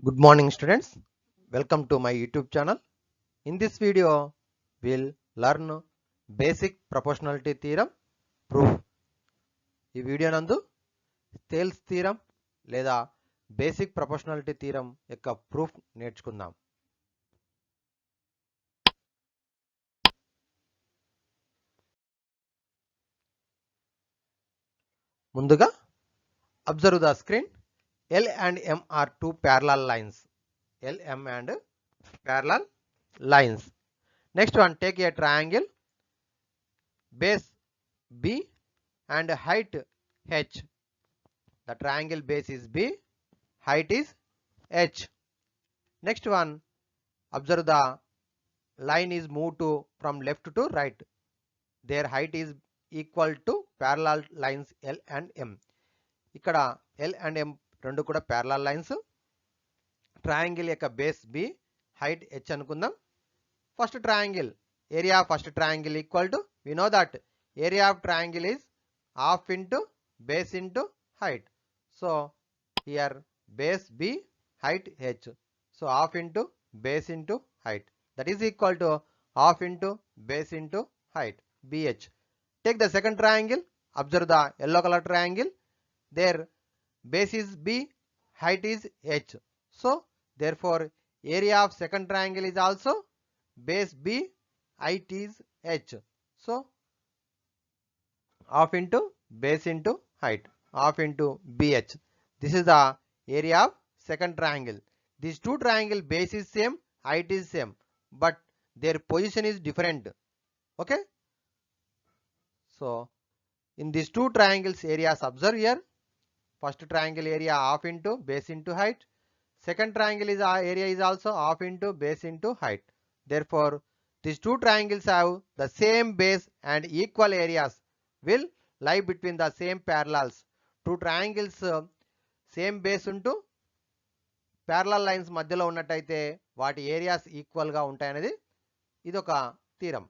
Good morning students. Welcome to my YouTube channel. In this video, we'll learn basic proportionality theorem proof. ఈ video నందు Thales theorem లేదా basic proportionality theorem యొక్క proof నేర్చుకుందాం. ముందుగా observe the screen. L and M are two parallel lines. L, M and parallel lines. Next one, take a triangle, base B and height H. The triangle base is B, height is H. Next one, observe the line is moved from left to right. Their height is equal to parallel lines L and M. ఇక్కడ L and M రెండు కూడా parallel lines. Triangle యొక్క base B, height H అనుకుందాం. First triangle, area of first triangle equal to, we know that area of triangle is half into base into height. So here base B, height H. So half into base into height, that is equal to half into base into height, BH. Take the second triangle, observe the yellow color triangle. Their base is B, height is H. So therefore area of second triangle is also base B, height is H. So half into base into height, half into BH. This is the area of second triangle. These two triangle base is same, height is same, but their position is different. Okay. So in these two triangles areas, observe here. First triangle area half into base into height. Second triangle is area is also half into base into height. Therefore these two triangles have the same base and equal areas will lie between the same parallels. Two triangles same base ఉంటూ parallel lines మధ్యలో ఉన్నట్టయితే వాటి areas equal గా ఉంటాయనేది ఇది ఒక theorem.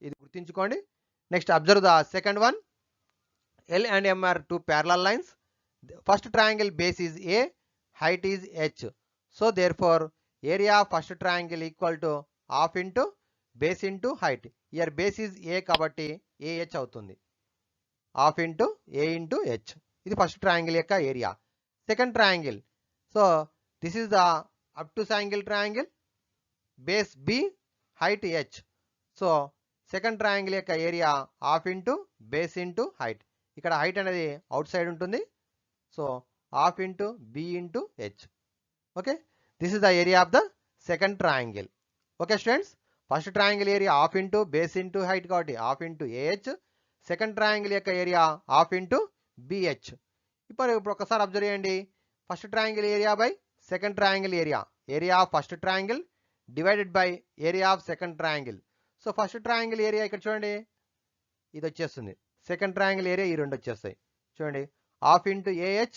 ఇది గుర్తుంచుకోండి. Next observe the second one. L and M are two parallel lines. First triangle base is A, height is H. So therefore area of first triangle equal to half into base into height. Here base is A కాబట్టి AH అవుతుంది. Half into A into H. ఇది first triangle యొక్క area. Second triangle, so this is the up to angle triangle, base B, height H. So second triangle యొక్క area half into base into height. ఇక్కడ height అనేది outside ఉంటుంది. So half into B into H. Okay, this is the area of the second triangle. Okay students, first triangle area half into base into height కాబట్టి half into AH. Second triangle యొక్క area half into BH. ఇప్పుడు ఒకసారి observe చేయండి. First triangle area by second triangle area, area of first triangle divided by area of second triangle. So first triangle area ఇక్కడ చూడండి, ఇది వచ్చేస్తుంది. Second triangle area ఈ రెండు వచ్చేస్తాయి. చూడండి, half into AH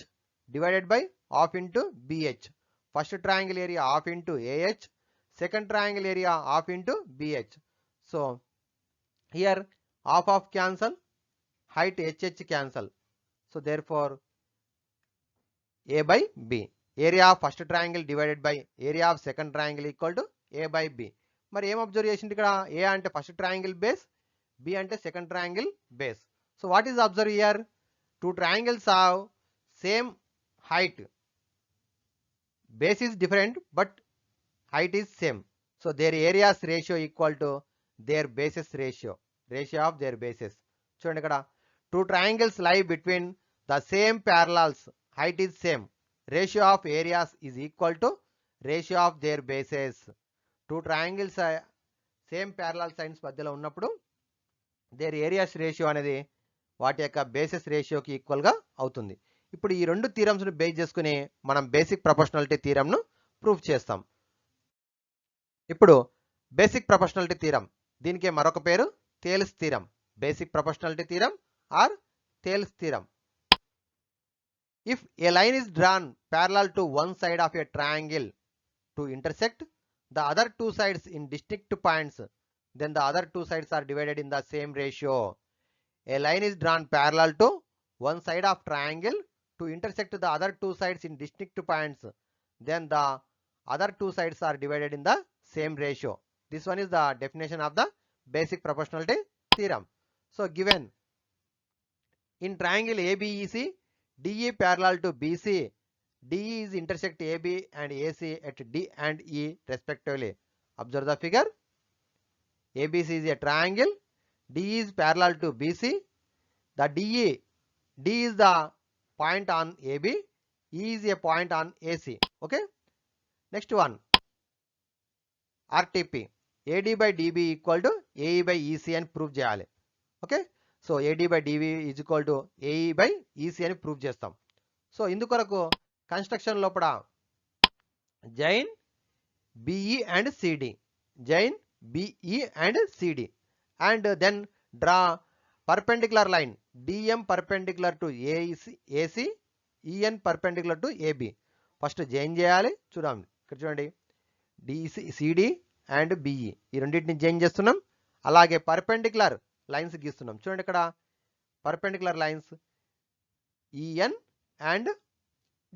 divided by half into BH. First triangle area half into AH, second triangle area half into BH. So here half of cancel, height HH cancel. So therefore A by B, area of first triangle divided by area of second triangle equal to A by B. మరి ఏం observe చేసింది ఇక్కడ? A అంటే first triangle base, B అంటే second triangle base. So what is observe here? Two triangles have same height, base is different but height is same. So their areas ratio equal to their bases ratio, ratio of their bases. చూడండి, ఇక్కడ two triangles lie between the same parallels, height is same, ratio of areas is equal to ratio of their bases. Two triangles same parallel sides మధ్యలో ఉన్నప్పుడు their areas ratio అనేది వాటి యొక్క bases రేషియోకి equal గా అవుతుంది. ఇప్పుడు ఈ రెండు థీరమ్స్ ను బేస్ చేసుకుని మనం బేసిక్ ప్రపోర్షనాలిటీ థీరం ను ప్రూఫ్ చేస్తాం. ఇప్పుడు బేసిక్ ప్రపోర్షనాలిటీ థీరం, దీనికి మరొక పేరు Thales theorem. Basic proportionality theorem or Thales theorem. If a line is drawn parallel to one side of a triangle to intersect the other two sides in distinct points, then the other two sides are divided in the same ratio. A line is drawn parallel to one side of triangle to intersect the other two sides in distinct points. then the other two sides are divided in the same ratio. This one is the definition of the basic proportionality theorem. So given in triangle ABEC, DE parallel to BC, DE is intersect AB and AC at D and E respectively. Observe the figure. ABC is a triangle, DE is parallel to BC. The D is the point on AB, E is a point on AC. Okay. Next one, RTP. AD by DB equal to AE by EC అని prove చేయాలి. Okay, so AD by DB is equal to AE by EC అని prove చేస్తాం. So ఇందుకొరకు construction లోపల join BE and CD, join BE and CD, and then draw perpendicular line DM perpendicular to AC, EN perpendicular to AB. First join చేయాలి. చూడండి ఇక్కడ చూడండి, CD and BE ఈ రెండింటిని join చేస్తున్నాం. అలాగే పర్పెండిక్యులర్ లైన్స్ గీస్తున్నాం. చూడండి ఇక్కడ perpendicular lines EN and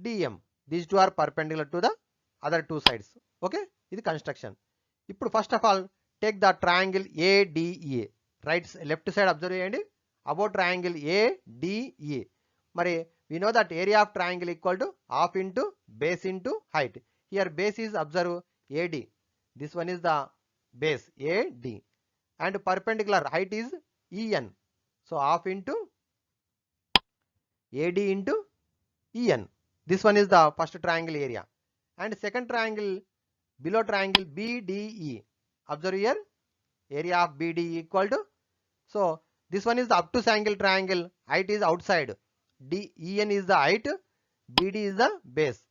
DM, these two are perpendicular to the other two sides. Okay, ఇది కన్స్ట్రక్షన్. ఇప్పుడు first of all take the triangle ADE. Left side observe చేయండి. About triangle ADE. మరి we know that area of triangle equal to half into base into height. Here base is observe AD. This one is the base AD and perpendicular height is EN. So half into AD into EN. This one is the first triangle area. And second triangle below triangle BDE. Observe here area of BDE equal to, so this one is the obtuse angle triangle, height is outside, EN is the height, BD is the base.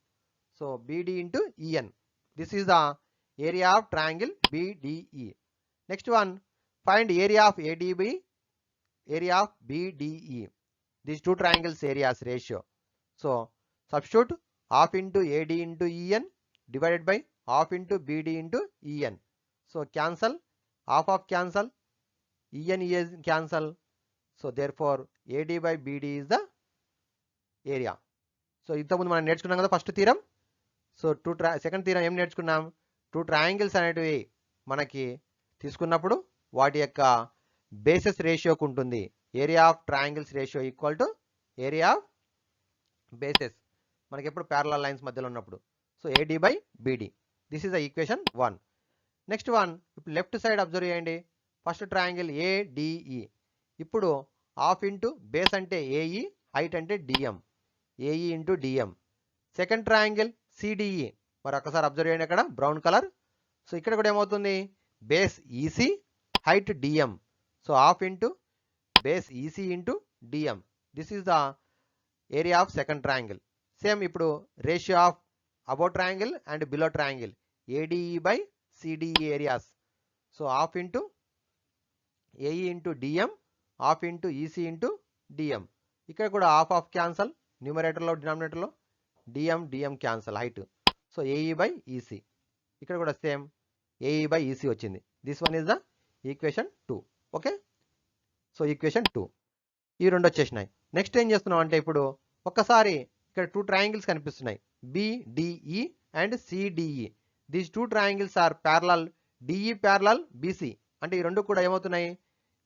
So BD into EN. This is the area of triangle BDE. Next one, find area of ADB, area of BDE. These two triangles areas ratio. So substitute half into AD into EN divided by half into BD into EN. So cancel, half of cancel, EN cancel. So therefore AD by BD is the area. So ఇంతకుముందు మనం నేర్చుకున్నాం కదా first theorem. So second theorem ఏం నేర్చుకున్నాం, two triangles అనేటివి మనకి తీసుకున్నప్పుడు వాటి యొక్క బేసెస్ రేషియోకు ఉంటుంది. Area of triangles ratio equal to area of bases మనకి ఎప్పుడు ప్యారలల్ లైన్స్ మధ్యలో ఉన్నప్పుడు. So AD by BD, this is the equation 1. Next one, ఇప్పుడు లెఫ్ట్ సైడ్ అబ్జర్వ్ చేయండి. First triangle ADE. ఇప్పుడు హాఫ్ ఇంటూ బేస్ అంటే AE, height అంటే DM, AE into DM. Second triangle CDE, మరి ఒకసారి అబ్జర్వ్ చేయండి అక్కడ బ్రౌన్ కలర్. సో ఇక్కడ కూడా ఏమవుతుంది, base EC, height DM. So half into base EC into DM. This is the area of second triangle. Same ఇప్పుడు ratio of about triangle and below triangle ADE by CDE areas. So half into AE into DM, half into EC into DM. ఇక్కడ కూడా half of cancel, న్యూమరేటర్లో డినామినేటర్లో DM cancel, height. So AE by EC. ఇక్కడ కూడా same AE by EC వచ్చింది. This one is the equation 2. Okay, so equation 2 ఈ రెండు వచ్చేసినాయి. నెక్స్ట్ ఏం చేస్తున్నాం అంటే ఇప్పుడు ఒక్కసారి ఇక్కడ టూ ట్రయాంగిల్స్ కనిపిస్తున్నాయి, BDE and CDE. These two triangles are parallel, DE parallel BC. అంటే ఈ రెండు కూడా ఏమవుతున్నాయి,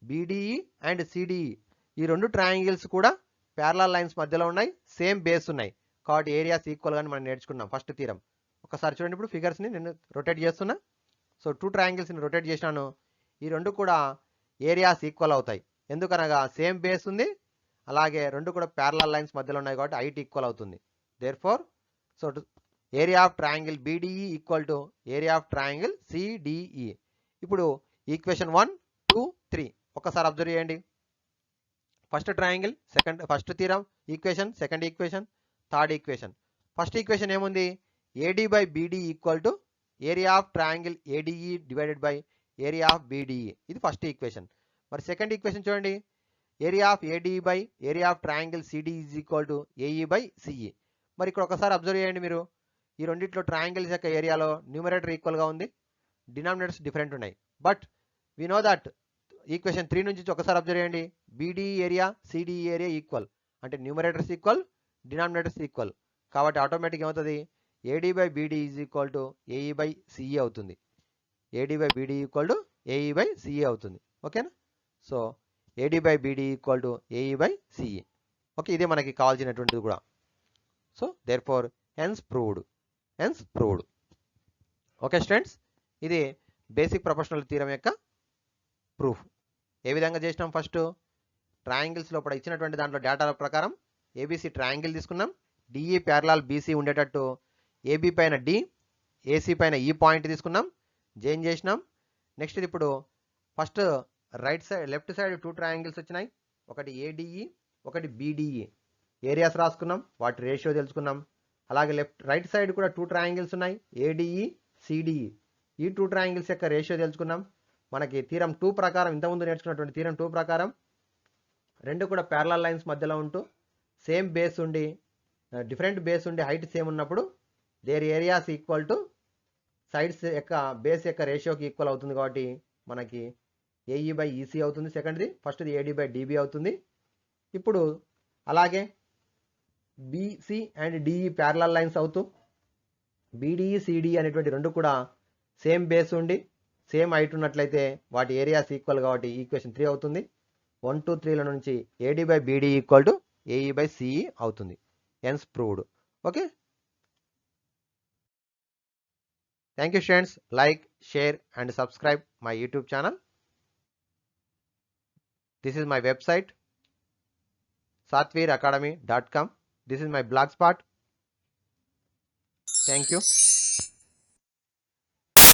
BDE అండ్ CDE. ఈ రెండు ట్రయాంగిల్స్ కూడా ప్యారలల్ లైన్స్ మధ్యలో ఉన్నాయి, సేమ్ బేస్ ఉన్నాయి కాబట్టి ఏరియాస్ ఈక్వల్ గాని మనం నేర్చుకున్నాం ఫస్ట్ థీరం. ఒకసారి చూడండి, ఇప్పుడు ఫిగర్స్ని నేను రొటేట్ చేస్తున్నా. సో టూ ట్రయాంగిల్స్ని రొటేట్ చేసినాను. ఈ రెండు కూడా ఏరియాస్ ఈక్వల్ అవుతాయి, ఎందుకనగా సేమ్ బేస్ ఉంది, అలాగే రెండు కూడా ప్యారలల్ లైన్స్ మధ్యలో ఉన్నాయి కాబట్టి హైట్ ఈక్వల్ అవుతుంది. Therefore so area of triangle BDE equal to area of triangle CDE. ఇప్పుడు ఈక్వేషన్ 1, 2, 3 ఒకసారి అబ్జర్వ్ చేయండి. First triangle, first theorem equation, second equation, third equation. First equation ఏముంది, AD by BD equal to area of triangle ADE divided by area of BDE. ఇది first equation. మరి second equation చూడండి, area of AD by area of triangle CDE is equal to AE by CE. మరి ఇక్కడ ఒకసారి observe చేయండి మీరు, ఈ రెండిట్లో ట్రయాంగిల్స్ యొక్క ఏరియాలో న్యూమరేటర్ ఈక్వల్గా ఉంది, డినామినేటర్స్ డిఫరెంట్ ఉన్నాయి. But we know that equation 3 నుంచి ఒకసారి అబ్జర్వ్ చేయండి, BDE area CDE area equal, అంటే న్యూమరేటర్స్ ఈక్వల్, డినామినేటర్స్ ఈక్వల్, కాబట్టి ఆటోమేటిక్ ఏమవుతుంది, AD by BD is equal to AE by CE అవుతుంది. AD by BD equal to AE by CE అవుతుంది. ఓకేనా? So AD by BD equal to AE by CE. Okay, ఇదే మనకి కావాల్సినటువంటిది కూడా. So therefore hence proved. Okay students, ఇది basic proportional theorem యొక్క proof. ఏ విధంగా చేసినాం? ఫస్ట్ ట్రయాంగిల్స్ లోపల ఇచ్చినటువంటి దాంట్లో డేటా ప్రకారం ఏబిసి ట్రయాంగిల్ తీసుకున్నాం. డిఈ ప్యారలాల్ బీసీ ఉండేటట్టు ఏబి పైన డి, ఏసీ పైన ఈ పాయింట్ తీసుకున్నాం, జాయిన్ చేసినాం. నెక్స్ట్ ఇప్పుడు ఫస్ట్ లెఫ్ట్ సైడ్ 2 ట్రయాంగిల్స్ వచ్చినాయి. ఒకటి ఏడిఈ, ఒకటి బీడిఈ. ఏరియాస్ రాసుకున్నాం, వాటి రేషియో తెలుసుకున్నాం. అలాగే రైట్ సైడ్ కూడా 2 ట్రయాంగిల్స్ ఉన్నాయి, ఏడిఈ, సిడిఈ. ఈ 2 ట్రయాంగిల్స్ యొక్క రేషియో తెలుసుకున్నాం. మనకి థీరం 2 ప్రకారం, ఇంతకుముందు నేర్చుకున్నటువంటి థీరం 2 ప్రకారం రెండు కూడా ప్యారలల్ లైన్స్ మధ్యలో ఉంటూ సేమ్ బేస్ ఉండి డిఫరెంట్ బేస్ ఉండి హైట్ సేమ్ ఉన్నప్పుడు their areas equal to sides యొక్క బేస్ యొక్క రేషియోకి ఈక్వల్ అవుతుంది. కాబట్టి మనకి ఏఈ బై ఈసీ అవుతుంది సెకండ్ది, ఫస్ట్ది ఏడి బై డిబి అవుతుంది. ఇప్పుడు అలాగే BC and DE parallel lines అవుతూ బీడిఈ సిడిఈ అనేటువంటి రెండు కూడా సేమ్ బేస్ ఉండి సేమ్ హైట్ ఉన్నట్లయితే వాటి ఏరియాస్ ఈక్వల్, కాబట్టి ఈక్వేషన్ 3 అవుతుంది. 1, 2, 3ల నుంచి AD by BD equal to AE by CE అవుతుంది. Hence proved. Okay, thank you students. Like, share and subscribe my YouTube channel. This is my website sathviracademy.com. This is my blogspot. Thank you.